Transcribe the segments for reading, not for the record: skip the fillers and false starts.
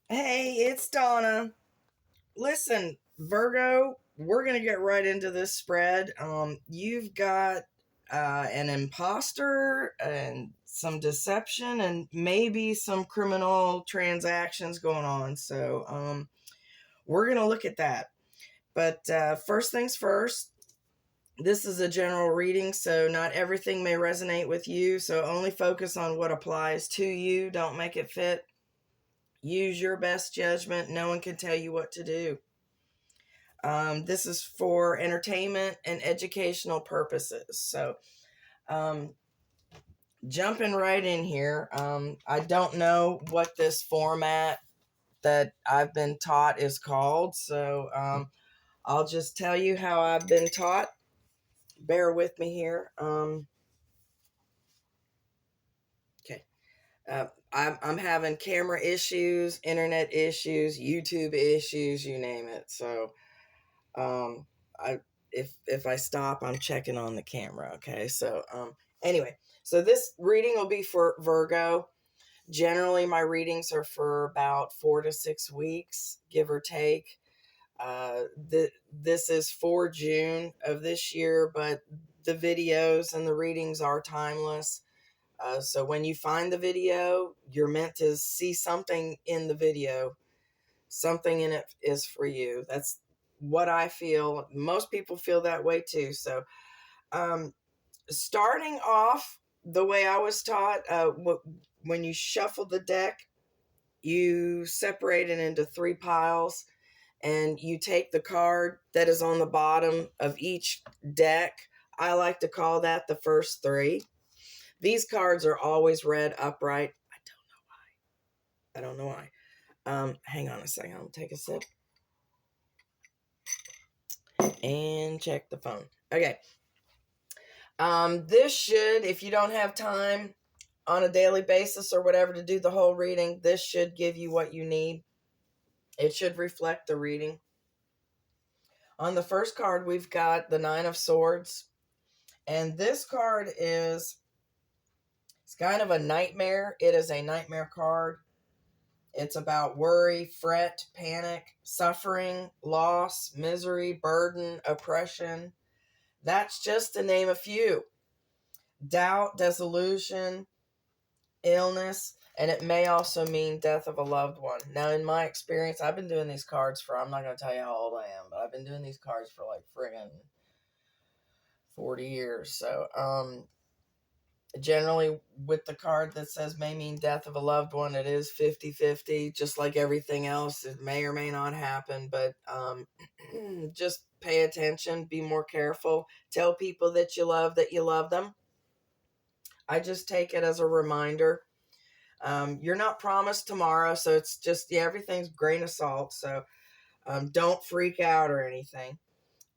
Hey, it's Donna. Listen, Virgo, we're going to get right into this spread. You've got an imposter and some deception and maybe some criminal transactions going on. So, we're going to look at that. But first things first, this is a general reading, so not everything may resonate with you. So, only focus on what applies to you. Don't make it fit. Use your best judgment. No one can tell you what to do. This is for entertainment and educational purposes. So, um, jumping right in here, I don't know what this format that I've been taught is called. So, I'll just tell you how I've been taught. Bear with me here. Okay. I'm having camera issues, internet issues, YouTube issues, you name it. So, I if I stop, I'm checking on the camera. Okay, so anyway, so this reading will be for Virgo. Generally, my readings are for about 4 to 6 weeks, give or take. This is for June of this year, but the videos and the readings are timeless. So when you find the video, you're meant to see something in the video. Something in it is for you. That's what I feel. Most people feel that way too. So, starting off the way I was taught, when you shuffle the deck, you separate it into three piles and you take the card that is on the bottom of each deck. I like to call that the first three. These cards are always read upright. I don't know why. Hang on a second. I'll take a sip and check the phone. Okay. This should, if you don't have time on a daily basis or whatever to do the whole reading, this should give you what you need. It should reflect the reading. On the first card, we've got the Nine of Swords. And this card is, it's kind of a nightmare. It is a nightmare card. It's about worry, fret, panic, suffering, loss, misery, burden, oppression. That's just to name a few. Doubt, disillusion, illness, and it may also mean death of a loved one. Now, in my experience, I've been doing these cards for, I'm not going to tell you how old I am, but I've been doing these cards for like friggin' 40 years. So, generally, with the card that says may mean death of a loved one, it is 50-50, just like everything else. It may or may not happen, but just pay attention, be more careful, tell people that you love them. I just take it as a reminder. You're not promised tomorrow, so it's just, yeah, everything's grain of salt. So, don't freak out or anything.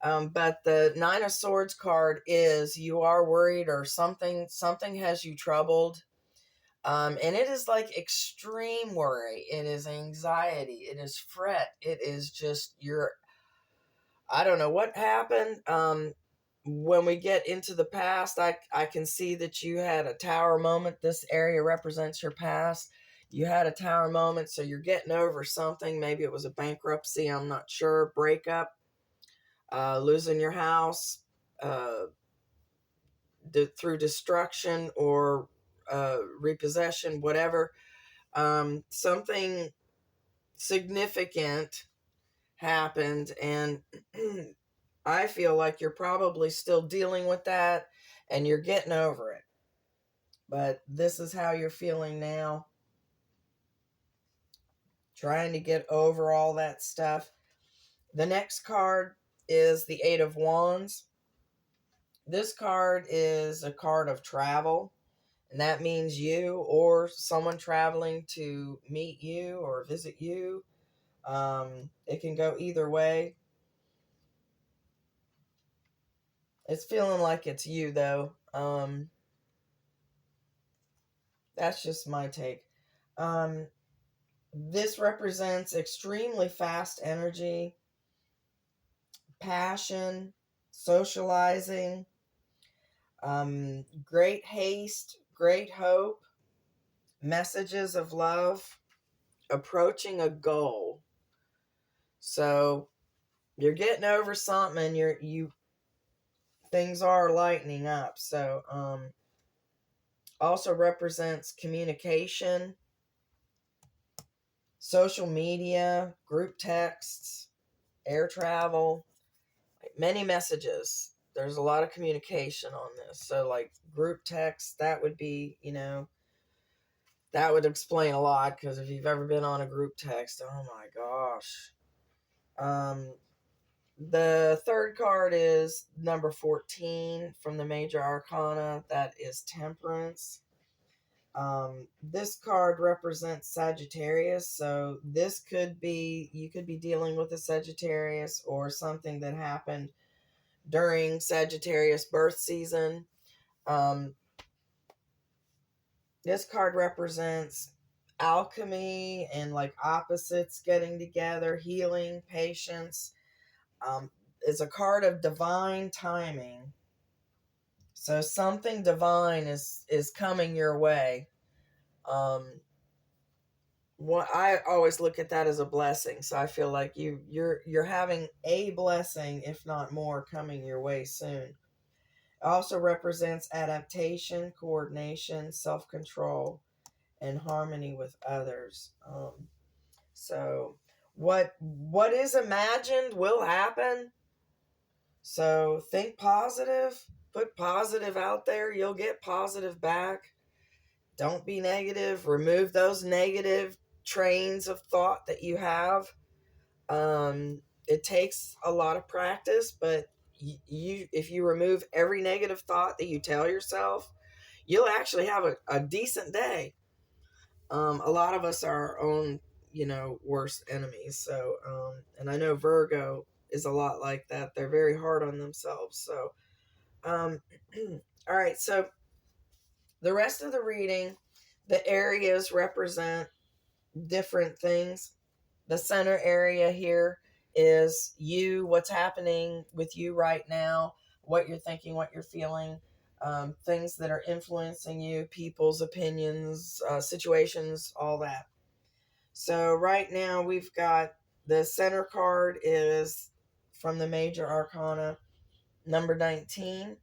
But the Nine of Swords card is you are worried or something has you troubled. And it is like extreme worry. It is anxiety. It is fret. It is just I don't know what happened. When we get into the past, I can see that you had a tower moment. This area represents your past. You had a tower moment, so you're getting over something. Maybe it was a bankruptcy. I'm not sure. Breakup, losing your house, uh, through destruction or repossession, whatever. Something significant happened, and I feel like you're probably still dealing with that and you're getting over it. But this is how you're feeling now, trying to get over all that stuff. The next card is the Eight of Wands. This card is a card of travel, and that means you or someone traveling to meet you or visit you. It can go either way. It's feeling like it's you, though. That's just my take. Um, this represents extremely fast energy, passion, socializing, great haste, great hope, messages of love, approaching a goal. So you're getting over something, and things are lightening up. So also represents communication, social media, group texts, air travel, many messages. There's a lot of communication on this. So like group text, that would be, that would explain a lot, because if you've ever been on a group text, oh my gosh. The third card is number 14 from the major arcana. That is Temperance. This card represents Sagittarius, so this could be, you could be dealing with a Sagittarius or something that happened during Sagittarius birth season. This card represents alchemy and like opposites getting together, healing, patience. It's a card of divine timing. So something divine is coming your way. What I always look at that as a blessing. So I feel like you're having a blessing, if not more, coming your way soon. It also represents adaptation, coordination, self-control, and harmony with others. So what is imagined will happen. So think positive, put positive out there, you'll get positive back. Don't be negative. Remove those negative trains of thought that you have. It takes a lot of practice, but if you remove every negative thought that you tell yourself, you'll actually have a decent day. A lot of us are our own, worst enemies. So, and I know Virgo is a lot like that. They're very hard on themselves. So, all right. So the rest of the reading, the areas represent different things. The center area here is you, what's happening with you right now, what you're thinking, what you're feeling, things that are influencing you, people's opinions, situations, all that. So right now we've got the center card is from the major arcana, number 19,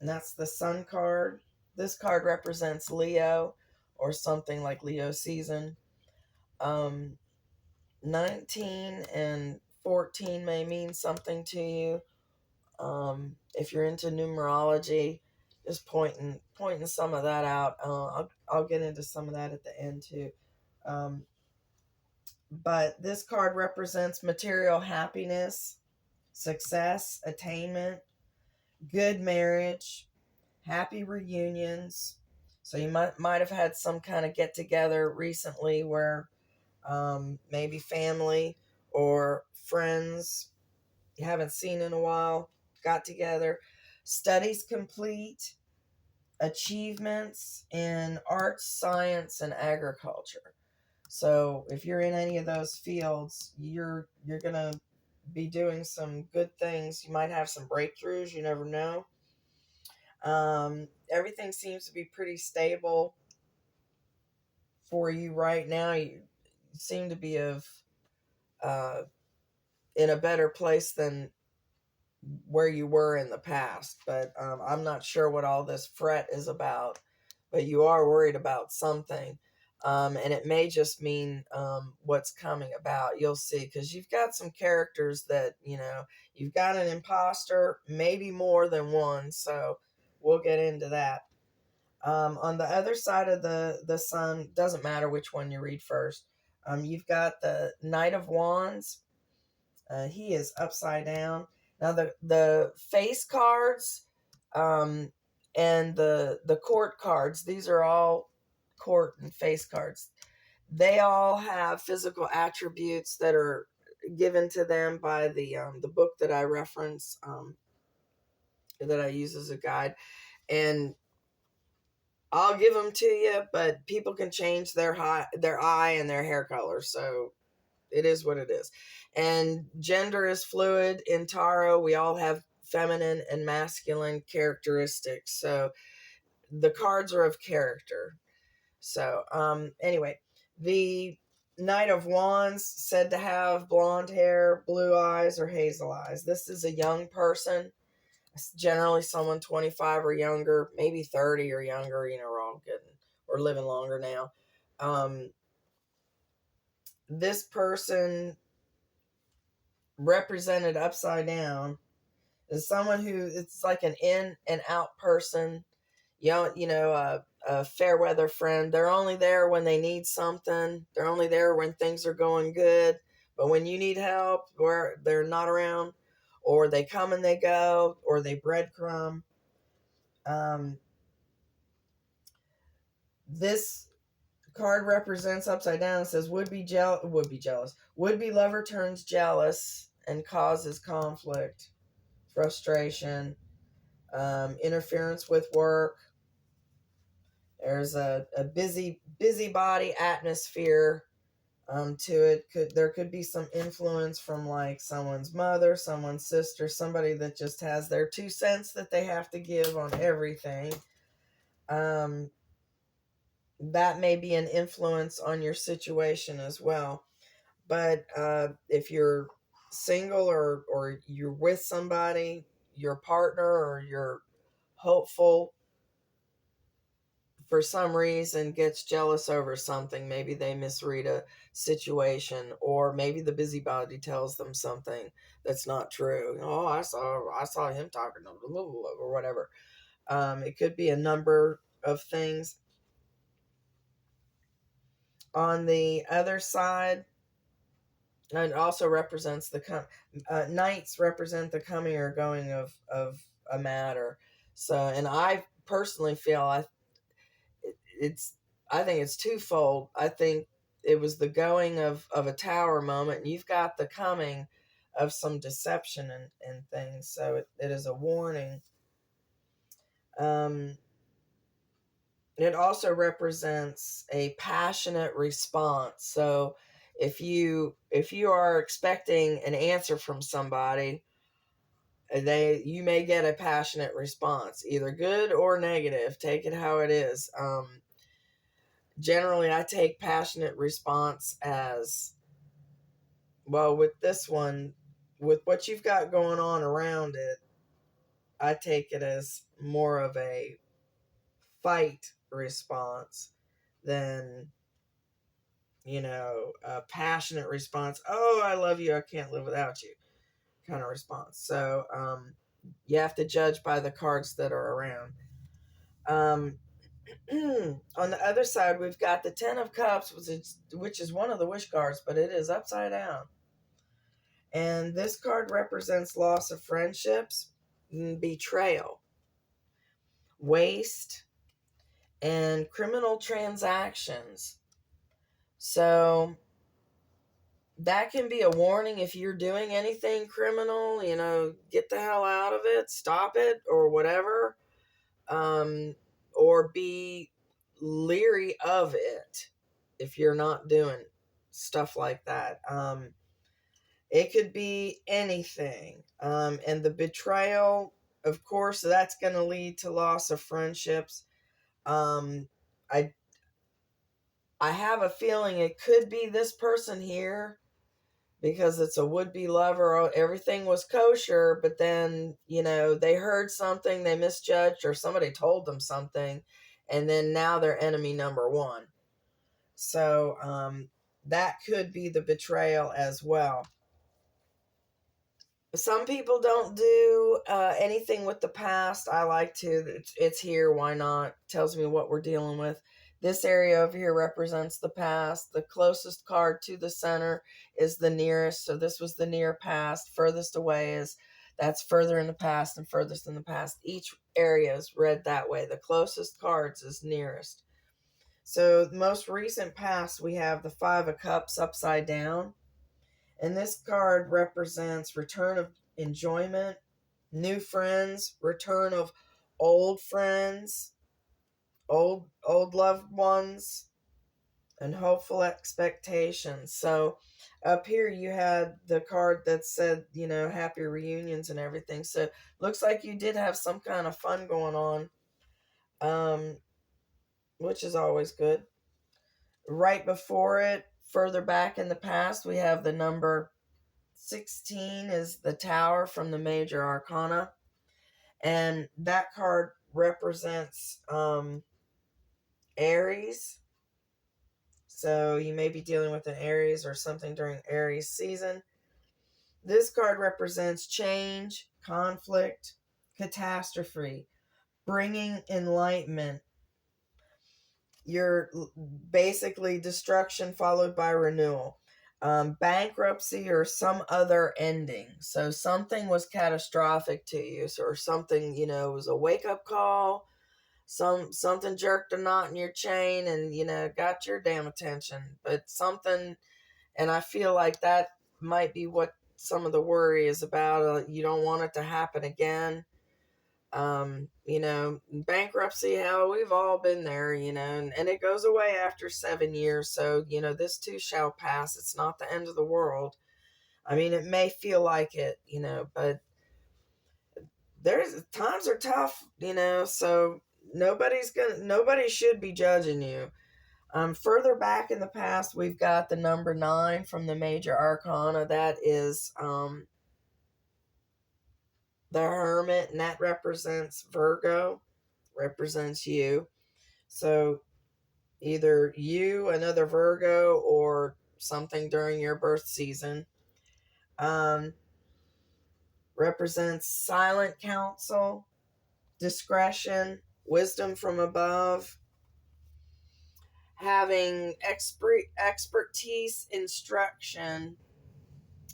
and that's the Sun card. This card represents Leo or something like Leo season. 19 and 14 may mean something to you. If you're into numerology, just pointing some of that out. I'll get into some of that at the end too. But this card represents material happiness, success, attainment, good marriage, happy reunions. So you might have had some kind of get together recently where maybe family or friends you haven't seen in a while got together. Studies complete, achievements in arts, science, and agriculture. So if you're in any of those fields, you're gonna be doing some good things. You might have some breakthroughs. You never know. Everything seems to be pretty stable for you right now. You seem to be in a better place than where you were in the past. But I'm not sure what all this fret is about. But you are worried about something. And it may just mean what's coming about. You'll see, because you've got some characters that, you've got an imposter, maybe more than one. So we'll get into that. On the other side of the sun, doesn't matter which one you read first. You've got the Knight of Wands. He is upside down. Now the face cards, and the court cards. These are all court and face cards. They all have physical attributes that are given to them by the book that I reference, that I use as a guide, and I'll give them to you. But people can change their eye and their hair color, so it is what it is. And gender is fluid in tarot. We all have feminine and masculine characteristics. So the cards are of character. So anyway, the Knight of Wands, said to have blonde hair, blue eyes, or hazel eyes. This is a young person. It's generally someone 25 or younger, maybe 30 or younger. We're all getting, we're living longer now. This person represented upside down is someone who, it's like an in and out person. A fair weather friend. They're only there when they need something. They're only there when things are going good. But when you need help, where they're not around, or they come and they go, or they breadcrumb. This card represents upside down. It says would be jealous. Would be lover turns jealous and causes conflict, frustration, interference with work. There's a busybody atmosphere to it. There could be some influence from like someone's mother, someone's sister, somebody that just has their 2 cents that they have to give on everything. That may be an influence on your situation as well. But if you're single or you're with somebody, your partner or your hopeful, for some reason gets jealous over something, maybe they misread a situation, or maybe the busybody tells them something that's not true. Oh, I saw him talking or whatever. It could be a number of things. On the other side, it also represents the knights represent the coming or going of a matter. So, and I personally feel it's I think it's twofold. I think it was the going of a tower moment, and you've got the coming of some deception and things. So it is a warning. It also represents a passionate response. So if you are expecting an answer from somebody, you may get a passionate response, either good or negative. Take it how it is. Generally, I take passionate response as, well, with this one, with what you've got going on around it, I take it as more of a fight response than, a passionate response. Oh, I love you, I can't live without you kind of response. So you have to judge by the cards that are around. On the other side, we've got the Ten of Cups, which is one of the wish cards, but it is upside down. And this card represents loss of friendships, betrayal, waste, and criminal transactions. So that can be a warning if you're doing anything criminal, get the hell out of it, stop it, or whatever. Or be leery of it if you're not doing stuff like that. It could be anything. And the betrayal, of course, that's going to lead to loss of friendships. I have a feeling it could be this person here, because it's a would-be lover. Everything was kosher, but then, they heard something, they misjudged, or somebody told them something, and then now they're enemy number one. So that could be the betrayal as well. Some people don't do anything with the past. I like to. It's here. Why not? Tells me what we're dealing with. This area over here represents the past. The closest card to the center is the nearest. So this was the near past. Furthest away that's further in the past, and furthest in the past. Each area is read that way. The closest cards is nearest. So the most recent past, we have the Five of Cups upside down. And this card represents return of enjoyment, new friends, return of old friends, old loved ones, and hopeful expectations. So up here you had the card that said, happy reunions and everything. So looks like you did have some kind of fun going on, which is always good. Right before it, Further back in the past, we have the number 16 is the Tower from the Major Arcana. And that card represents Aries. So you may be dealing with an Aries or something during Aries season. This card represents change, conflict, catastrophe, bringing enlightenment. You're basically destruction followed by renewal. Bankruptcy or some other ending. So something was catastrophic to you, or something, was a wake-up call. Something jerked a knot in your chain and, got your damn attention. But something, and I feel like that might be what some of the worry is about. You don't want it to happen again. Bankruptcy, hell, we've all been there, and it goes away after 7 years. So, this too shall pass. It's not the end of the world. I mean, it may feel like it, but times are tough, so nobody should be judging you. Further back in the past, we've got the number 9 from the Major Arcana. That is, the Hermit, and that represents Virgo, represents you. So either you, another Virgo, or something during your birth season. Represents silent counsel, discretion, wisdom from above, having expertise, instruction,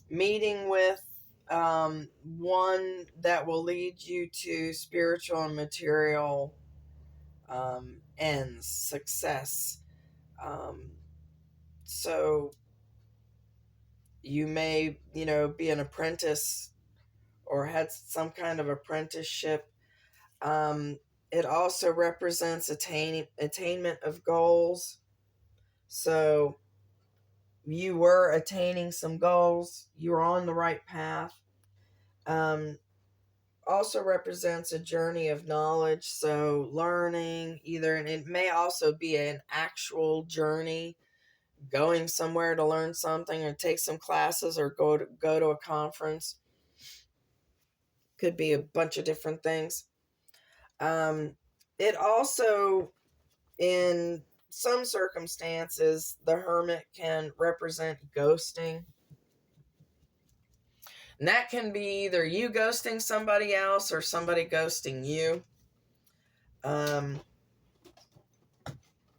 meeting with one that will lead you to spiritual and material ends, success. So you may, be an apprentice or had some kind of apprenticeship. It also represents attainment of goals. So you were attaining some goals. You're on the right path. Also represents a journey of knowledge. So learning either, and it may also be an actual journey, going somewhere to learn something or take some classes or go to a conference. Could be a bunch of different things. It also, in some circumstances, the Hermit can represent ghosting. And that can be either you ghosting somebody else or somebody ghosting you.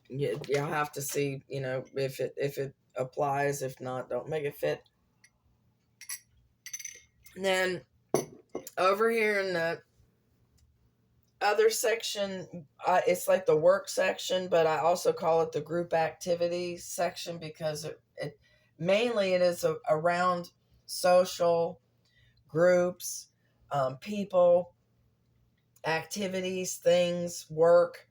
You'll have to see, if it applies. If not, don't make it fit. And then over here in the other section, it's like the work section, but I also call it the group activities section because it mainly it is around social groups, people, activities, things, work.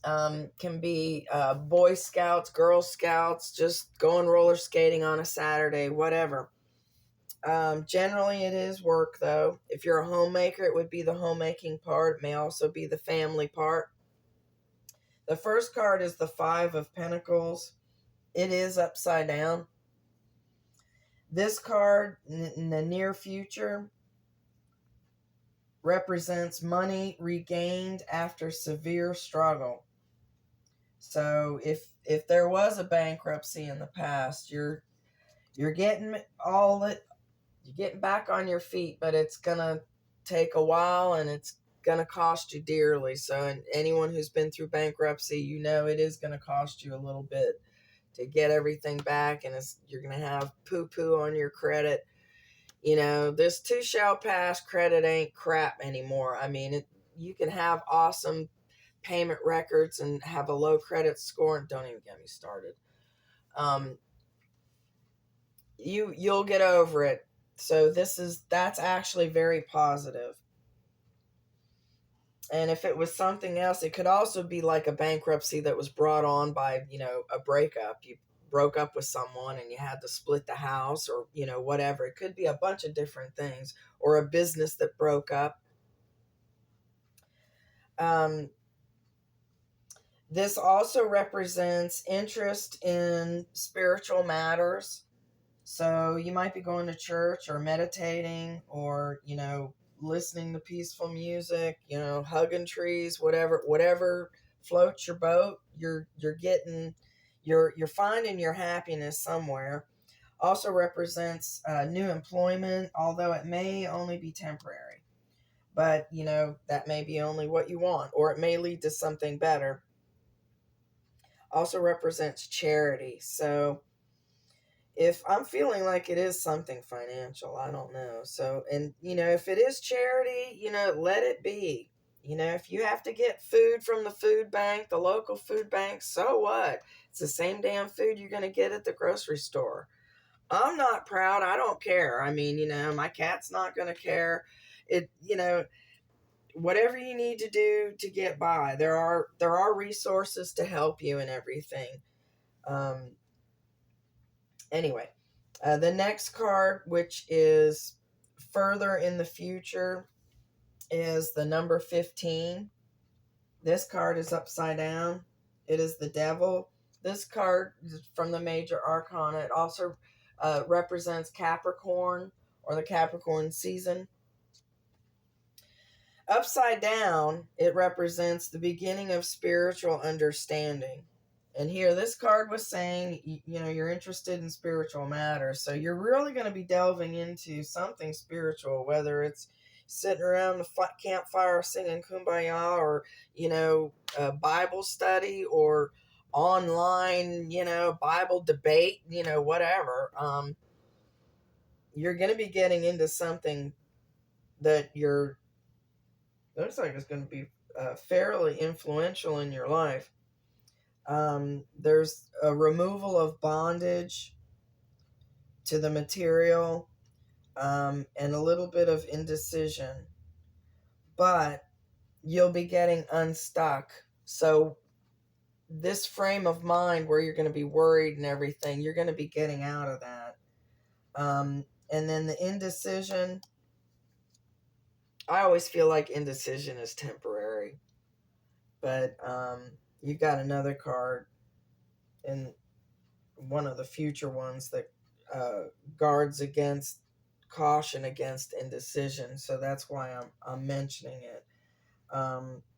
Can be Boy Scouts, Girl Scouts, just going roller skating on a Saturday, whatever. Generally, it is work, though. If you're a homemaker, it would be the homemaking part. It may also be the family part. The first card is the 5 of Pentacles. It is upside down. This card, in the near future, represents money regained after severe struggle. So if there was a bankruptcy in the past, you're getting you're getting back on your feet, but it's gonna take a while and it's gonna cost you dearly. So, and anyone who's been through bankruptcy, it is gonna cost you a little bit to get everything back, and you're gonna have poo-poo on your credit. This too shall pass. Credit ain't crap anymore. I mean, you can have awesome payment records and have a low credit score, and don't even get me started. You'll get over it. So that's actually very positive. And if it was something else, it could also be like a bankruptcy that was brought on by, a breakup. You broke up with someone and you had to split the house or, whatever. It could be a bunch of different things, or a business that broke up. This also represents interest in spiritual matters. So you might be going to church or meditating or, listening to peaceful music, hugging trees, whatever floats your boat. You're finding your happiness somewhere. Also represents new employment, although it may only be temporary. But, that may be only what you want, or it may lead to something better. Also represents charity. So if I'm feeling like it is something financial, I don't know. So, and, if it is charity, let it be. If you have to get food from the food bank, the local food bank, so what? It's the same damn food you're going to get at the grocery store. I'm not proud. I don't care. I mean, my cat's not going to care. Whatever you need to do to get by, there are resources to help you and everything. Um, anyway, the next card, which is further in the future, is the number 15. This card is upside down. It is the devil. This card is from the major arcana. It also represents Capricorn, or the Capricorn season. Upside down, it represents the beginning of spiritual understanding. And here, this card was saying, you're interested in spiritual matters. So you're really going to be delving into something spiritual, whether it's sitting around the campfire singing Kumbaya, or, a Bible study, or online, Bible debate, whatever. You're going to be getting into something that looks like it's going to be fairly influential in your life. There's a removal of bondage to the material, and a little bit of indecision, but you'll be getting unstuck. So this frame of mind where you're going to be worried and everything, you're going to be getting out of that. And then the indecision, I always feel like indecision is temporary, but you've got another card in one of the future ones that guards against caution against indecision. So that's why I'm mentioning it.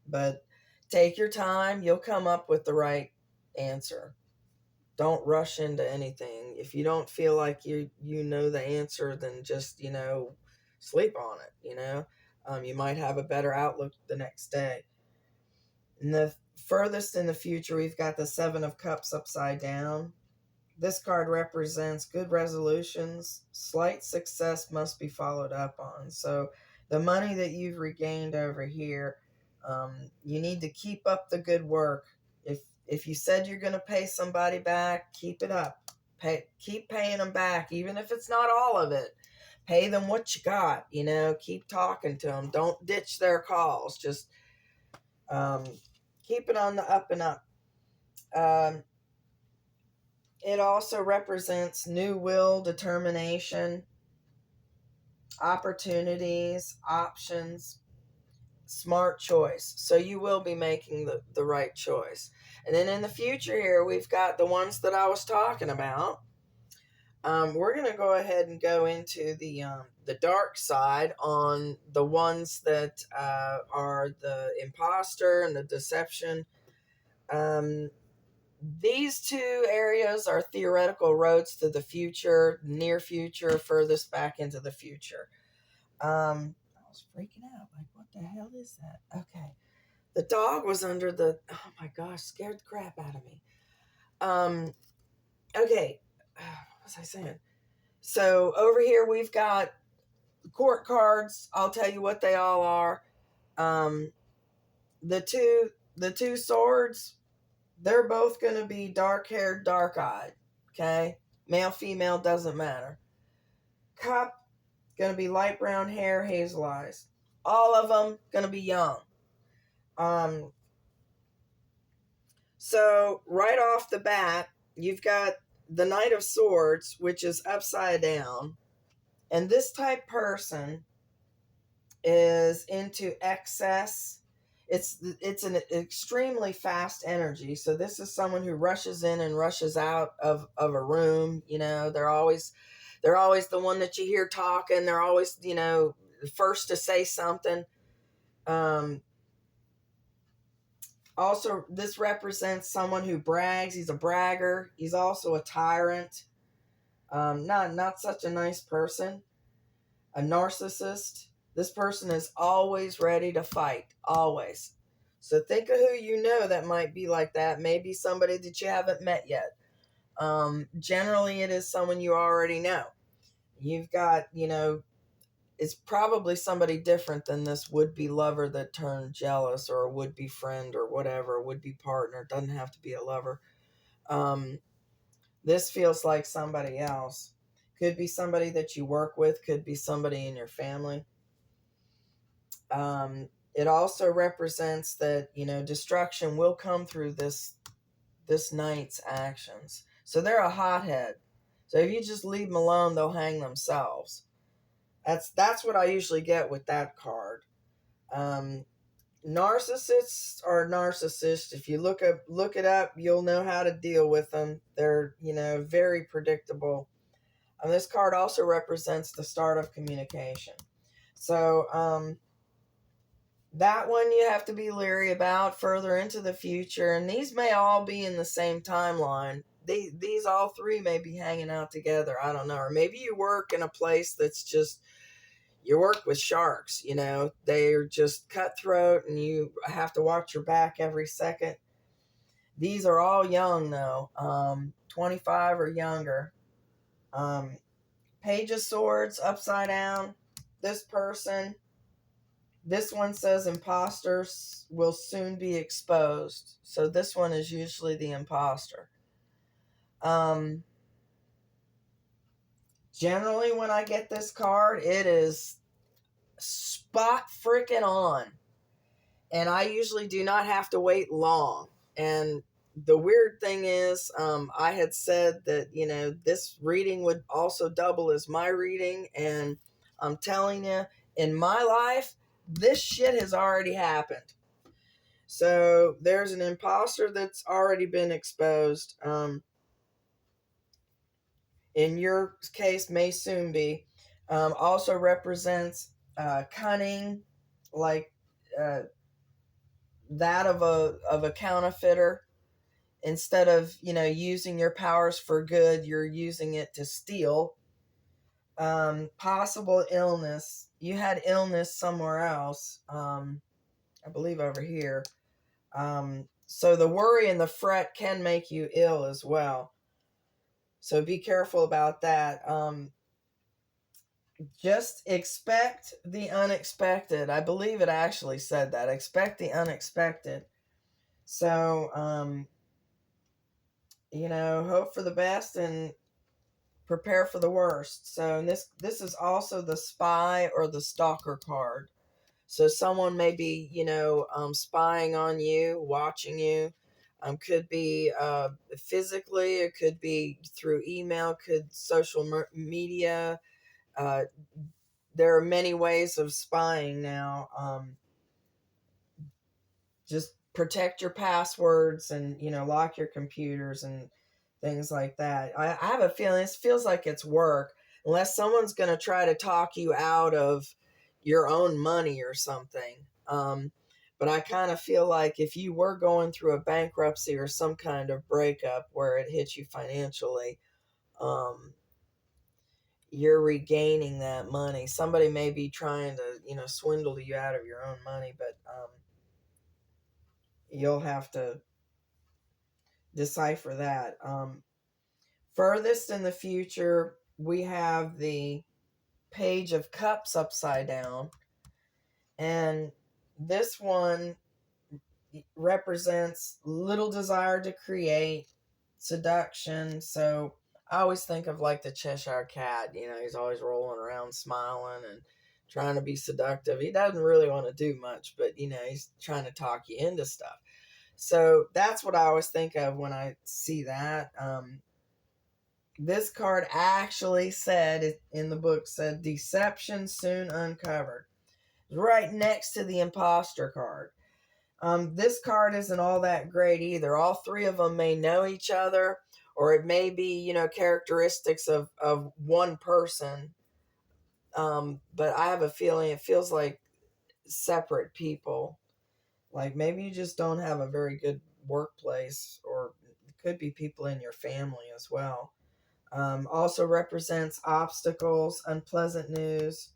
But take your time. You'll come up with the right answer. Don't rush into anything. If you don't feel like you know the answer, then just sleep on it. You might have a better outlook the next day. And the furthest in the future, we've got the Seven of Cups upside down. This card represents good resolutions. Slight success must be followed up on. So the money that you've regained over here, you need to keep up the good work. If you said you're going to pay somebody back, keep it up. Keep paying them back, even if it's not all of it. Pay them what you got. Keep talking to them. Don't ditch their calls. Just keep it on the up and up. It also represents new will, determination, opportunities, options, smart choice. So you will be making the right choice. And then in the future here, we've got the ones that I was talking about. We're going to go ahead and go into the dark side on the ones that are the imposter and the deception. These two areas are theoretical roads to the future, near future, furthest back into the future. I was freaking out. Like, what the hell is that? Okay. The dog was under oh my gosh, scared the crap out of me. Okay. What was I saying? So over here we've got court cards. I'll tell you what they all are. The two swords, they're both going to be dark-haired, dark-eyed, okay? Male, female, doesn't matter. Cup, going to be light brown hair, hazel eyes. All of them going to be young. So right off the bat, you've got the Knight of Swords, which is upside down. And this type person is into excess. it's an extremely fast energy. So this is someone who rushes in and rushes out of a room. They're always the one that you hear talking. They're always, the first to say something. Also, this represents someone who brags. He's a bragger. He's also a tyrant. Not such a nice person. A narcissist. This person is always ready to fight. Always. So think of who you know that might be like that. Maybe somebody that you haven't met yet. Generally, it is someone you already know. You've got, it's probably somebody different than this would-be lover that turned jealous, or a would-be friend, or whatever, would-be partner. Doesn't have to be a lover. This feels like somebody else. Could be somebody that you work with, could be somebody in your family. It also represents that, destruction will come through this knight's actions. So they're a hothead. So if you just leave them alone, they'll hang themselves. That's what I usually get with that card. Narcissists are narcissists. If you look it up, you'll know how to deal with them. They're, very predictable. And this card also represents the start of communication. So, that one you have to be leery about further into the future. And these may all be in the same timeline. These all three may be hanging out together. I don't know. Or maybe you work in a place that's just, you work with sharks, they're just cutthroat and you have to watch your back every second. These are all young though, 25 or younger. Page of Swords upside down. This one says imposters will soon be exposed. So this one is usually the imposter. Generally when I get this card, it is spot freaking on. And I usually do not have to wait long. And the weird thing is, I had said that, this reading would also double as my reading. And I'm telling you, in my life, this shit has already happened. So there's an imposter that's already been exposed. In your case, may soon be. Also represents cunning, like that of a counterfeiter. Instead of, using your powers for good, you're using it to steal. Possible illness. You had illness somewhere else. I believe over here. So the worry and the fret can make you ill as well. So be careful about that. Just expect the unexpected. I believe it actually said that. Expect the unexpected. So, hope for the best and prepare for the worst. So this is also the spy or the stalker card. So someone may be, spying on you, watching you. Could be physically, it could be through email, could social media. There are many ways of spying now. Just protect your passwords and, lock your computers and things like that. I have a feeling this feels like it's work, unless someone's going to try to talk you out of your own money or something. But I kind of feel like if you were going through a bankruptcy or some kind of breakup where it hit you financially, you're regaining that money. Somebody may be trying to, swindle you out of your own money, but you'll have to decipher that. Furthest in the future, we have the Page of Cups upside down. And this one represents little desire to create, seduction. So I always think of like the Cheshire Cat. He's always rolling around smiling and trying to be seductive. He doesn't really want to do much, but, he's trying to talk you into stuff. So that's what I always think of when I see that. This card actually said, in the book, said deception soon uncovered. Right next to the imposter card. This card isn't all that great either. All three of them may know each other, or it may be, characteristics of one person. But I have a feeling it feels like separate people. Like maybe you just don't have a very good workplace, or it could be people in your family as well. Also represents obstacles, unpleasant news.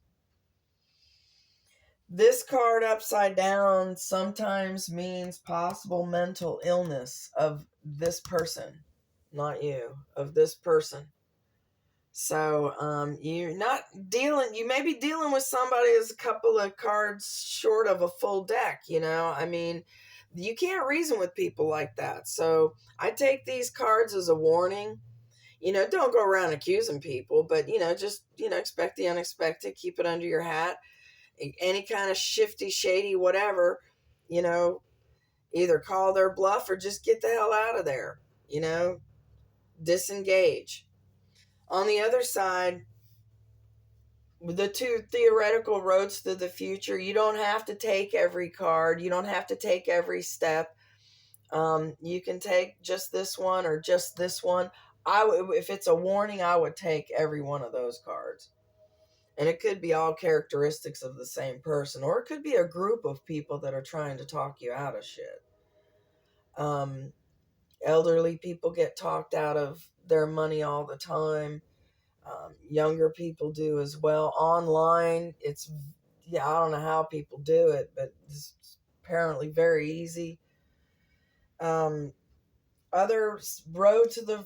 This card upside down sometimes means possible mental illness of this person, not you, of this person. So you're not dealing, you may be dealing with somebody who's a couple of cards short of a full deck, I mean, you can't reason with people like that. So I take these cards as a warning. Don't go around accusing people, but, just, expect the unexpected, keep it under your hat. Any kind of shifty, shady, whatever, you know, either call their bluff or just get the hell out of there, disengage. On the other side, the two theoretical roads to the future, you don't have to take every card, you don't have to take every step. You can take just this one or just this one. If it's a warning, I would take every one of those cards. And it could be all characteristics of the same person, or it could be a group of people that are trying to talk you out of shit. Elderly people get talked out of their money all the time. Younger people do as well. Online, I don't know how people do it, but it's apparently very easy. Other road to the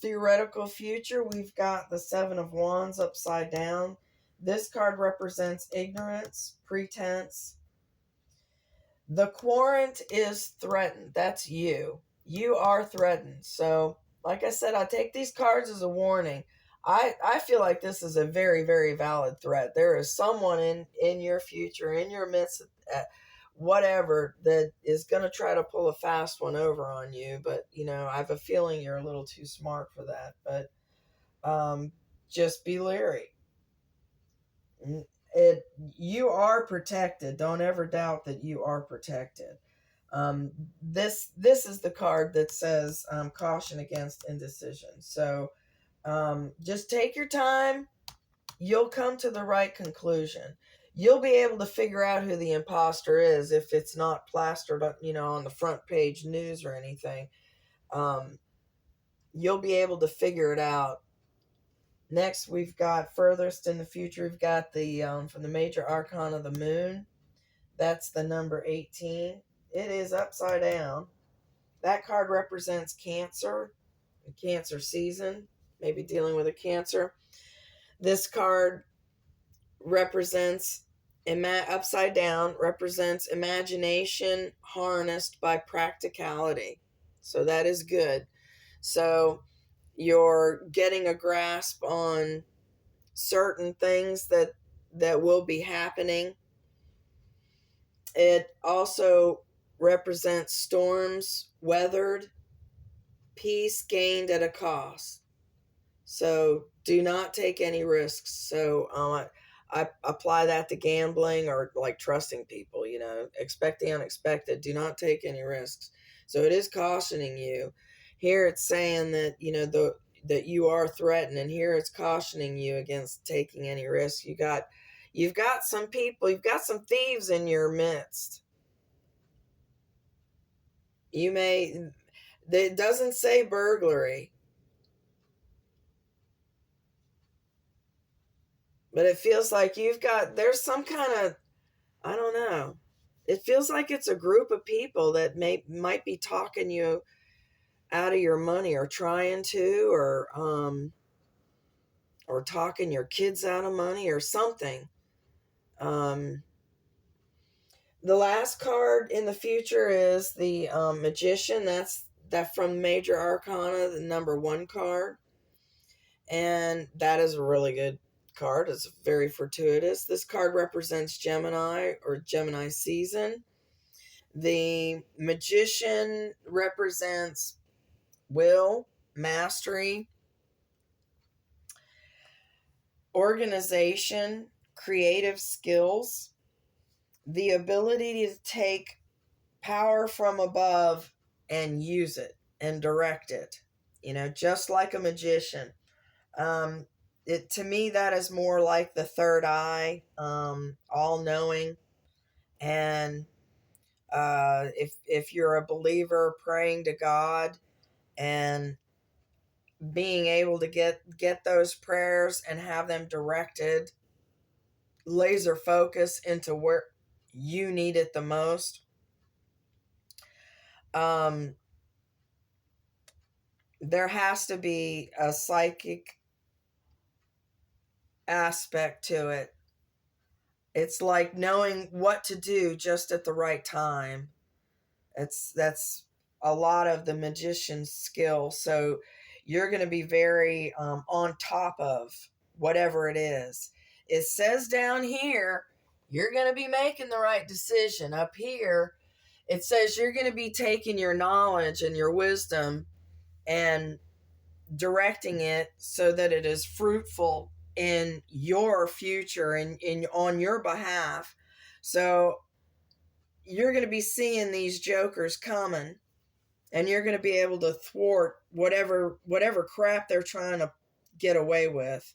theoretical future, we've got the Seven of Wands upside down. This card represents ignorance, pretense. The Quarrant is threatened. That's you. You are threatened. So, like I said, I take these cards as a warning. I feel like this is a very, very valid threat. There is someone in your future, in your midst, whatever, that is going to try to pull a fast one over on you. But, I have a feeling you're a little too smart for that. But just be leery. You are protected. Don't ever doubt that you are protected. This is the card that says caution against indecision. So just take your time. You'll come to the right conclusion. You'll be able to figure out who the imposter is if it's not plastered up, on the front page news or anything. You'll be able to figure it out. Next, we've got furthest in the future. We've got the from the major arcana of the moon. That's the number 18. It is upside down. That card represents Cancer, Cancer season, maybe dealing with a Cancer. This card represents upside down, represents imagination harnessed by practicality. So that is good. So you're getting a grasp on certain things that will be happening. It also represents storms weathered, peace gained at a cost. So do not take any risks. So I apply that to gambling or like trusting people, expect the unexpected. Do not take any risks. So it is cautioning you. Here it's saying that, that you are threatened, and here it's cautioning you against taking any risks. You've got some people, you've got some thieves in your midst. It doesn't say burglary, but it feels like there's some kind of, I don't know. It feels like it's a group of people that might be talking you out of your money, or trying to, or talking your kids out of money or something. The last card in the future is the Magician. That's that from Major Arcana, the number 1 card. And that is a really good card. It's very fortuitous. This card represents Gemini or Gemini season. The Magician represents will, mastery, organization, creative skills, the ability to take power from above and use it and direct it, just like a magician. To me, that is more like the third eye, all knowing. And if you're a believer, praying to God and being able to get those prayers and have them directed, laser focus into where you need it the most. There has to be a psychic aspect to it. It's like knowing what to do just at the right time. That's a lot of the magician's skill. So you're going to be very on top of whatever it is. It says down here, you're going to be making the right decision. Up here, it says you're going to be taking your knowledge and your wisdom and directing it so that it is fruitful in your future and on your behalf. So you're going to be seeing these jokers coming, and you're going to be able to thwart whatever crap they're trying to get away with.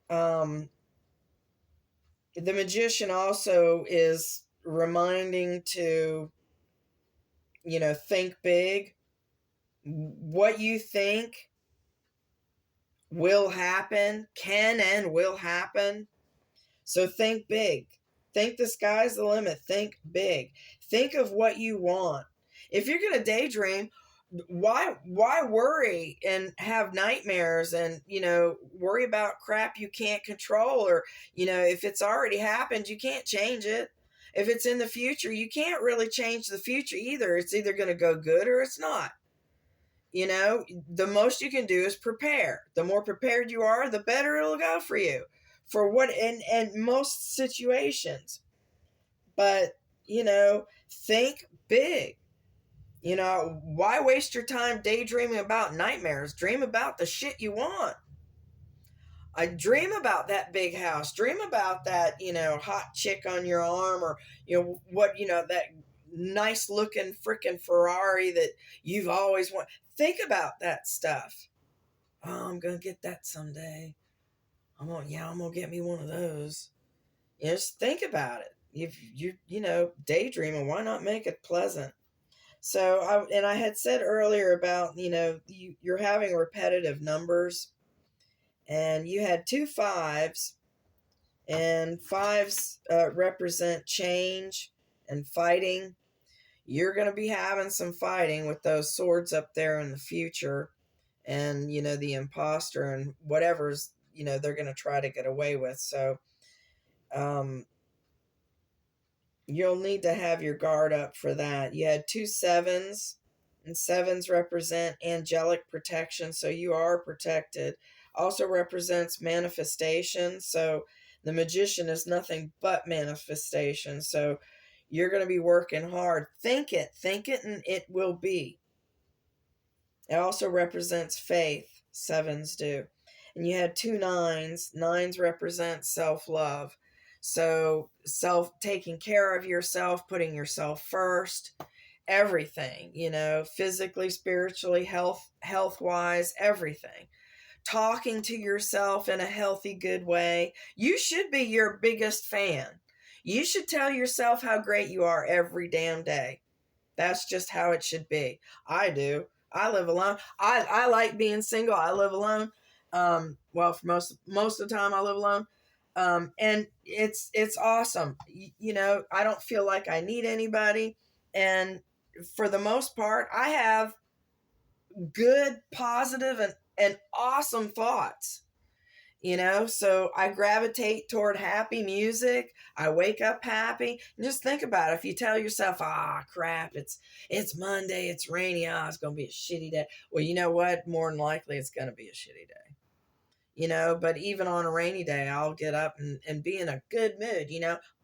The magician also is reminding to, think big. What you think will happen, can and will happen. So think big. Think the sky's the limit. Think big. Think of what you want. If you're going to daydream, why worry and have nightmares and, worry about crap you can't control, or, if it's already happened, you can't change it. If it's in the future, you can't really change the future either. It's either going to go good or it's not. The most you can do is prepare. The more prepared you are, the better it'll go for you for what in most situations. But, think big. Why waste your time daydreaming about nightmares? Dream about the shit you want. I dream about that big house. Dream about that, hot chick on your arm, or, that nice looking freaking Ferrari that you've always wanted. Think about that stuff. Oh, I'm going to get that someday. I'm going to get me one of those. Just think about it. If daydreaming, why not make it pleasant? So, I had said earlier about, you're having repetitive numbers, and you had 2 5s, and 5s represent change and fighting. You're going to be having some fighting with those swords up there in the future, and, the impostor and whatever's, they're going to try to get away with. So, you'll need to have your guard up for that. You had 2 7s, and 7s represent angelic protection, so you are protected. Also represents manifestation, so the magician is nothing but manifestation. So you're going to be working hard. Think it, and it will be. It also represents faith, 7s do. And you had 2 9s. 9s represent self-love. So taking care of yourself, putting yourself first, everything, physically, spiritually, health-wise, everything. Talking to yourself in a healthy, good way. You should be your biggest fan. You should tell yourself how great you are every damn day. That's just how it should be. I do. I live alone. I like being single. I live alone. Well, for most of the time I live alone. And it's awesome. I don't feel like I need anybody. And for the most part, I have good, positive, and awesome thoughts. So I gravitate toward happy music. I wake up happy. And just think about it. If you tell yourself, crap, it's Monday, it's rainy, it's going to be a shitty day. Well, you know what? More than likely it's going to be a shitty day. But even on a rainy day, I'll get up and be in a good mood.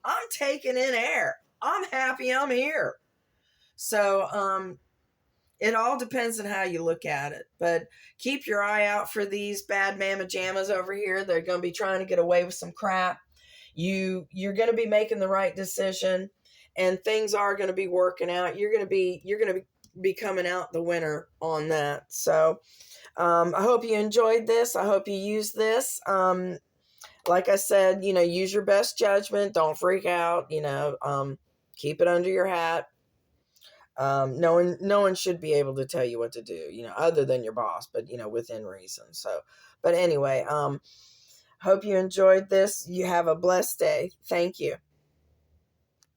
I'm taking in air. I'm happy I'm here. So, it all depends on how you look at it, but keep your eye out for these bad mamma jammas over here. They're going to be trying to get away with some crap. You're going to be making the right decision, and things are going to be working out. You're going to be coming out the winner on that. So I hope you enjoyed this. I hope you use this. Like I said, use your best judgment. Don't freak out. Keep it under your hat. No one should be able to tell you what to do, other than your boss, but within reason. So, but anyway, hope you enjoyed this. You have a blessed day. Thank you.